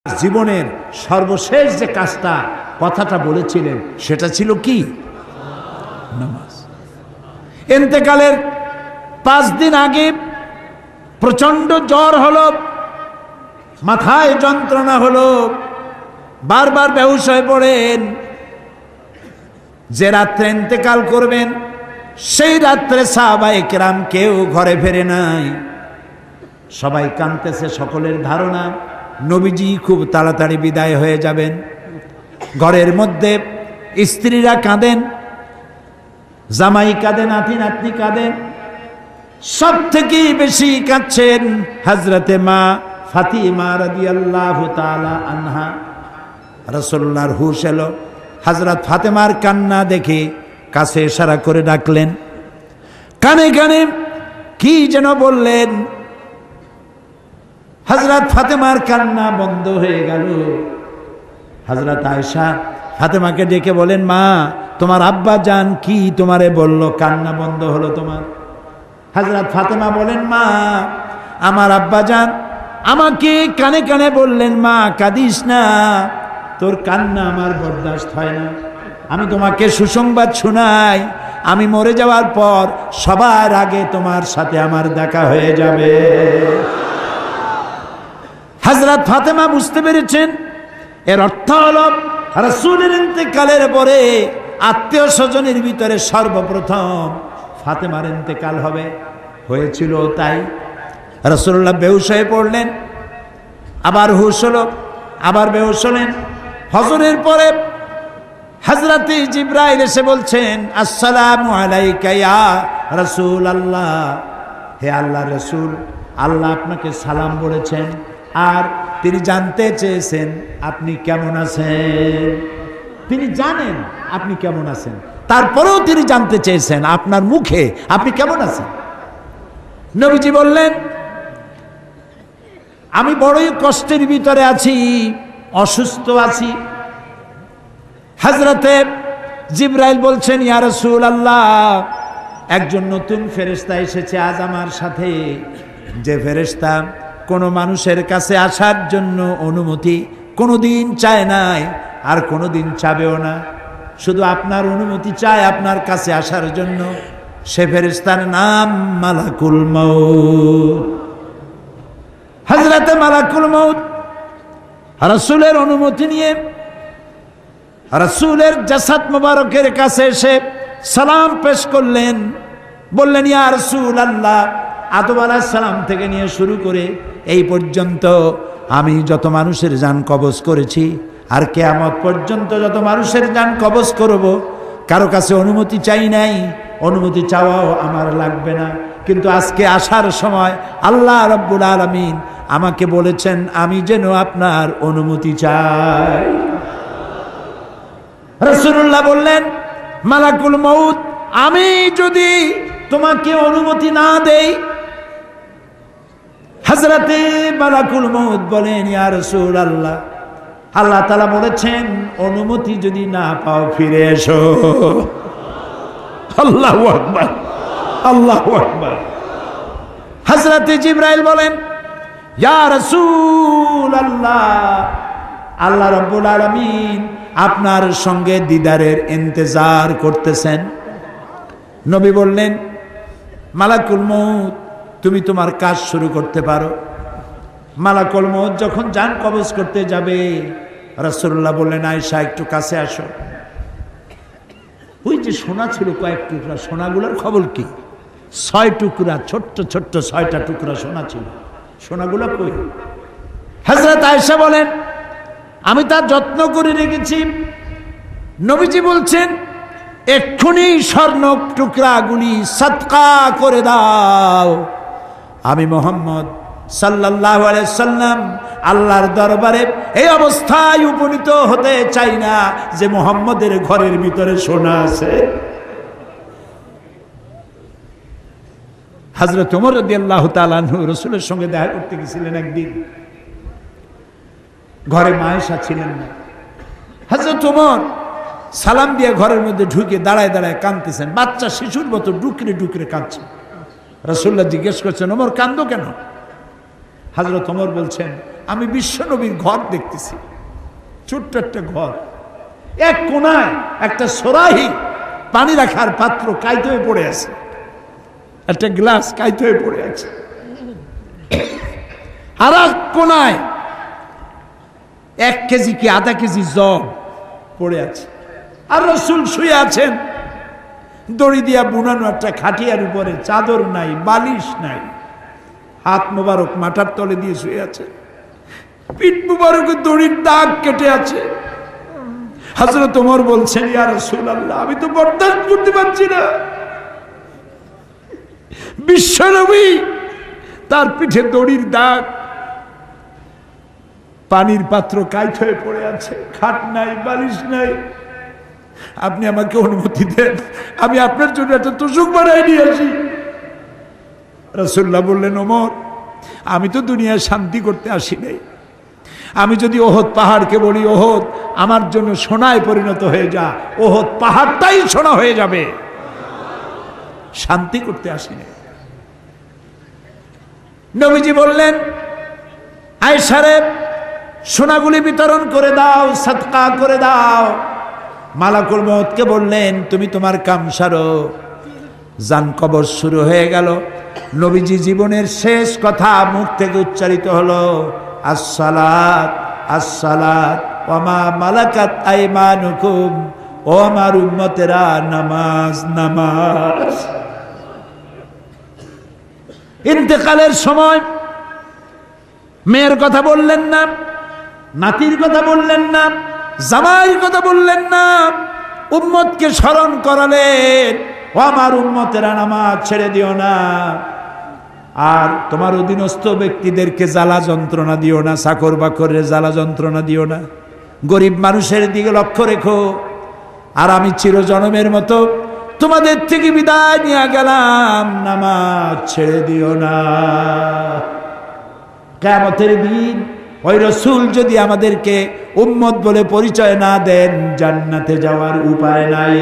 জীবনের সর্বশেষ যে কাজটা কথাটা বলেছিলেন সেটা ছিল কি? নামাজ। ইন্তেকালের 5 দিন আগে প্রচন্ড জ্বর হলো, মাথায় যন্ত্রণা হলো, বারবার বেহুশ হয়ে পড়েন। যে রাত্রে ইন্তেকাল করবেন সেই রাত্রে সাহাবায়ে কেরাম কেউ ঘরে ফেরে নাই, সবাই কাঁদতেছে। সকলের ধারণা নবীজি খুব তাড়াতাড়ি বিদায় হয়ে যাবেন। ঘরের মধ্যে স্ত্রীরা কাঁদেন, জামাই কাঁদেন, নাতি নাতনি কাঁদেন। সব থেকে বেশি কাঁদছেন হযরতে মা ফাতিমা রাদিয়াল্লাহু তাআলা আনহা। রাসূলুল্লাহর হুশ এলো, হযরত ফাতেমার কান্না দেখে কাছে ইশারা করে ডাকলেন, কানে কানে কি যেন বললেন। হযরত ফাতেমার কান্না বন্ধ হয়ে গেল। হযরত আয়েশা ফাতেমাকে ডেকে বলেন, মা তোমার আব্বা জান কি তোমারে বলল, কান্না বন্ধ হলো তোমার? হযরত ফাতেমা বলেন, মা আমার আব্বা জান আমাকে কানে কানে বললেন, মা কাঁদিস না, তোর কান্না আমার বরদাস্ত হয় না। আমি তোমাকে সুসংবাদ শোনাই, আমি মরে যাওয়ার পর সবার আগে তোমার সাথে আমার দেখা হয়ে যাবে। হযরত ফাতেমা বুঝতে পেরেছেন এর অর্থ হলো রাসূলের ইন্তেকালের পরে আত্মীয় স্বজনের ভিতরে সর্বপ্রথম ফাতেমার ইন্তেকাল হবে। হয়েছিল তাই। রাসূলুল্লাহ বেহুশ হয়ে পড়লেন, আবার হুশ হলো, আবার বেহুশ হলেন। ফজরের পরে হযরতে জিবরাইল এসে বলছেন, আসসালামু আলাইকা ইয়া রাসূলুল্লাহ, হে আল্লাহর রাসূল, আল্লাহ আপনাকে সালাম বলেছেন আর তিনি জানতে চেয়েছেন আপনি কেমন আছেন। তিনি জানেন আপনি কেমন আছেন, তারপরেও তিনি জানতে চেয়েছেন আপনার মুখে আপনি কেমন আছেন। নবীজি বললেন, আমি বড়ই কষ্টের ভিতরে আছি, অসুস্থ আছি। হযরতে জিবরাইল বলছেন, ইয়া রাসূলুল্লাহ, একজন নতুন ফেরেশতা এসেছে আজ আমার সাথে, যে ফেরেশতা কোনো মানুষের কাছে আসার জন্য অনুমতি কোনোদিন চায় নাই আর কোনোদিন চাবেও না, শুধু আপনার অনুমতি চায় আপনার কাছে আসার জন্য। সে ফেরেশতার নাম মালাকুল মউত। হযরতে মালাকুল মউত রাসূলের অনুমতি নিয়ে রাসূলের জাসাদ মুবারকের কাছে এসে সালাম পেশ করলেন। বললেন, ইয়া রাসূলুল্লাহ, আদম আলাইহিস সালাম থেকে নিয়ে শুরু করে এই পর্যন্ত আমি যত মানুষের জান কবজ করেছি আর কিয়ামত পর্যন্ত যত মানুষের জান কবজ করব, কারো কাছে অনুমতি চাই নাই, অনুমতি চাওয়াও আমার লাগবে না। কিন্তু আজকে আসার সময় আল্লাহ রাব্বুল আলামিন আমাকে বলেছেন আমি যেন আপনার অনুমতি চাই। রাসূলুল্লাহ বললেন, মালাকুল মউত, আমি যদি তোমাকে অনুমতি না দেই? হযরতে মালাকুল মউত বলেন, ইয়া রাসূলুল্লাহ, আল্লাহ তাআলা বলেছেন অনুমতি যদি না পাও ফিরে এসো। আল্লাহু আকবার, আল্লাহু আকবার। হযরতে জিবরাইল বলেন, ইয়া রাসূলুল্লাহ, আল্লাহ রাব্বুল আলামিন আপনার সঙ্গে দিদারের ইন্তজার করতেছেন। নবী বললেন, মালাকুল মউত, তুমি তোমার কাজ শুরু করতে পারো। মালাকুল মউত যখন জান কবজ করতে যাবে, রাসূলুল্লাহ বললেন, আয়েশা একটু কাছে আসো। ওই যে সোনা ছিল কয়েক টুকরা, সোনাগুলোর খবর কি? 6 টুকরা, ছোট্ট ছোট্ট 6টা টুকরা সোনা ছিল, সোনাগুলো কই? হযরত আয়েশা বলেন, আমি তার যত্ন করে রেখেছি। নবীজি বলছেন, এক্ষুনি স্বর্ণ টুকরাগুলি সদকা করে দাও। আমি মুহাম্মদ সাল্লাল্লাহু আলাইহি সাল্লাম আল্লাহর দরবারে এই অবস্থায় উপনীত হতে চাই না যে মুহাম্মদের ঘরের ভিতরে সোনা আছে। হযরত ওমর রাদিয়াল্লাহু তাআলা আনহু রাসূলের সঙ্গে দেখা করতে গেছিলেন একদিন। ঘরে মা আয়েশা ছিলেন না। হযরত ওমর সালাম দিয়ে ঘরের মধ্যে ঢুকে দাঁড়ায় দাঁড়ায় কাঁদতেছেন, বাচ্চা শিশুর মতো ডুকরে ডুকরে কাঁদছে। রাসূলুল্লাহ জিজ্ঞেস করছেন, ওমর কান্দো কেন? হযরত ওমর বলছেন, আমি বিশ্ব নবীর ঘর দেখতেছি, ছোট্ট একটা ঘর, এক কোনায় একটা সরাহি পানি রাখার পাত্র কাইতে হয়ে পড়ে আছে, একটা গ্লাস কাইতে হয়ে পড়ে আছে, আর এক কোনায় 1 কেজি কি আধা কেজি জব পড়ে আছে, আর রাসূল শুয়ে আছেন দড়ি দিয়া বুনানো একটা খাটিয়ার উপরে, চাদর নাই, বালিশ নাই, হাত মোবারক মাথার তলে দিয়ে শুয়ে আছে, পিঠ মোবারকে দড়ির দাগ কেটে আছে। হযরত ওমর বলছেন, ইয়া রাসূলুল্লাহ, আমি তো বরদাস্ত করতে পারছি না, বিশ্বনবী তার পিঠে দড়ির দাগ, পানির পাত্র কাইট হয়ে পড়ে আছে, খাট নাই, বালিশ নাই, আপনি আমাকে অনুমতি দেন, আমি আপনার জন্য একটা তোষক বানাই নিয়ে আসি। রাসূলুল্লাহ বললেন, ওমর, আমি তো দুনিয়ায় শান্তি করতে আসি নাই, আমি যদি ওহদ পাহাড়কে বলি ওহদ আমার জন্য সোনায় পরিণত হয়ে যা, ওহদ পাহাড়টাই সোনা হয়ে যাবে, শান্তি করতে আসি নাই। নবীজি বললেন, আয়েশারে সোনাগুলি বিতরণ করে দাও, সাদকা করে দাও। মালাকুল মউতকে বললেন, তুমি তোমার কাম সারো। জান কবর শুরু হয়ে গেল। নবীজি জীবনের শেষ কথা মুখ থেকে উচ্চারিত হলো, আসসালাত আসসালাত ওয়া মা মালাকাত আইমানুকুম, ও আমার উম্মতেরা, নামাজ নামাজ। ইন্তেকালের সময় মেয়ের কথা বললেন না, নাতির কথা বললেন না, জামাইয়ের কথা বললেন না, উম্মতকে স্মরণ করালেন, ও আমার উম্মতেরা, নামাজ ছেড়ে দিও না, আর তোমার অধীনস্থ ব্যক্তিদেরকে জ্বালা যন্ত্রণা দিও না, চাকর বাকরের জ্বালা যন্ত্রণা দিও না, গরিব মানুষের দিকে লক্ষ্য রেখো। আর আমি চিরজনমের মতো তোমাদের থেকে বিদায় নিয়ে গেলাম, নামাজ ছেড়ে দিও না। কিয়ামতের দিন ওই রাসূল যদি আমাদেরকে উম্মত বলে পরিচয় না দেন, জান্নাতে যাওয়ার উপায় নাই।